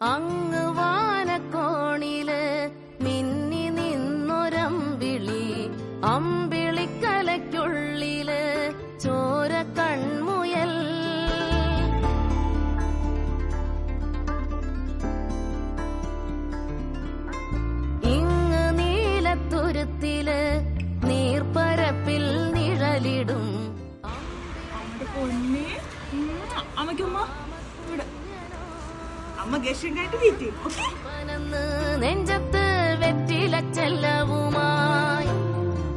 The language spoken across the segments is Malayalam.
അങ്ങ് വാനക്കോണില് മിന്നി നിന്നൊരമ്പിളി, അമ്പിളിക്കലയ്ക്കുള്ളില് ചോര കൺമുയൽ. ഇങ്ങ് നീലത്തുരുത്തില് നീർപ്പരപ്പിൽ നിഴലിടും. നെഞ്ചത്ത് വെറ്റില ചെല്ലവുമായി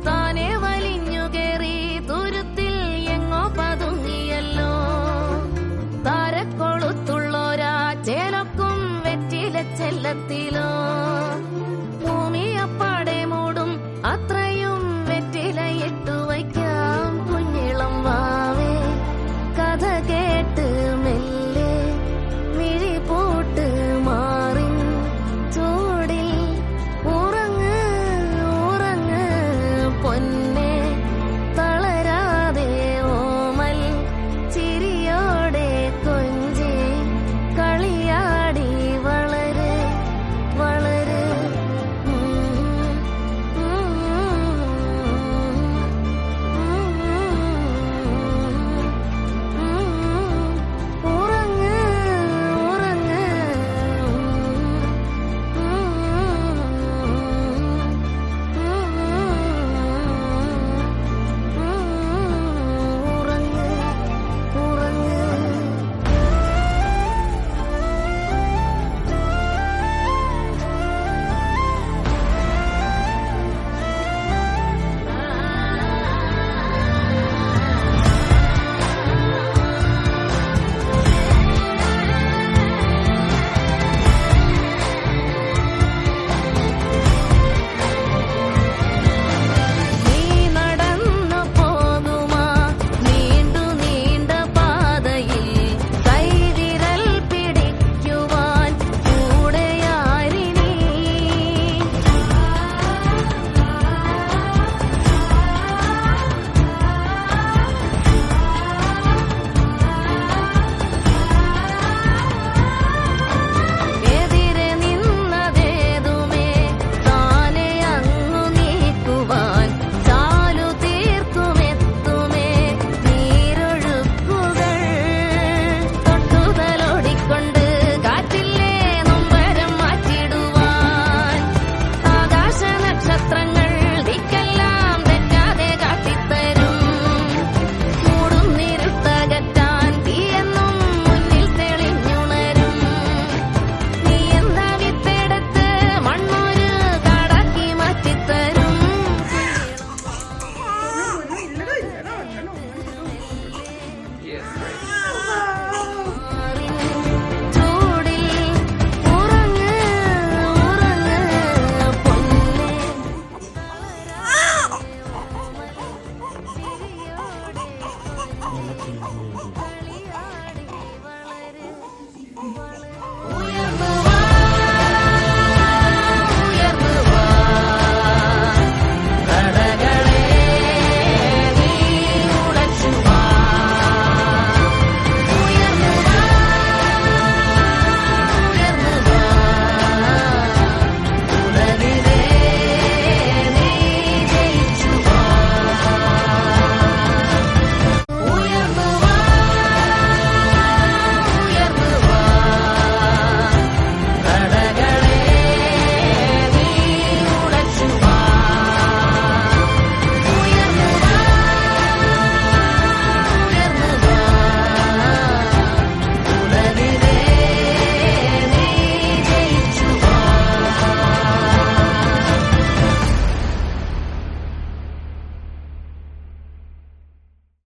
താനെ വലിഞ്ഞു കേറി തുരുത്തിൽ എങ്ങോ പതുങ്ങിയല്ലോ. താരക്കൊളുത്തുള്ളോരാ ചേലക്കും വെറ്റില ചെല്ലത്തിലോ. ഭൂമിയപ്പാടെ മൂടും അത്രയും വെറ്റില ഇട്ടു വയ്ക്കാം കുഞ്ഞിളം വാവേ. കഥ കേട്ട് മെല്ലെ മിഴി പൂട്ട് മാറിൻ ചൂടിൽ ഉറങ്ങ് ഉറങ്ങ് പൊന്നെ. തളരാതെ ഓമൽ ചിരിയോടെ കൊഞ്ചി കളിയാടി വളര് വളര്. ഉറങ്ങ് ഉറങ്ങ് ഉറങ്ങ് ഉറങ്ങ്. നീ നടന്നു പോകുമാ നീണ്ടു നീണ്ട പാതയിൽ, കൈവിരൽ പിടിക്കുവാൻ കൂടെയാരിനി. എതിരെ നിന്നതേതുമേ താനെ അങ്ങു നീക്കുവാൻ ചാലു തീർക്കുമെത്തുമേ നീരൊഴുക്കുകൾ. തൊട്ടുതലോടിക്കൊണ്ട് കാറ്റില്ലേ നൊമ്പരം മാറ്റിടുവാൻ ആകാശ നക്ഷത്രങ്ങൾ ദിക്കെല്ലാം തെറ്റാതെ കാട്ടിത്തരും. മൂടുന്നിരുട്ടകറ്റാൻ തീയെന്നും മുന്നിൽ തെളിഞ്ഞുണരും. നീ എന്താ വിത്തെടുത്ത് മണ്ണൊരു കാടാക്കി മാറ്റിത്തരും. ചൂടിൽ ഉറങ്ങ് ഉറങ്ങ് പൊന്നെ. നല്ല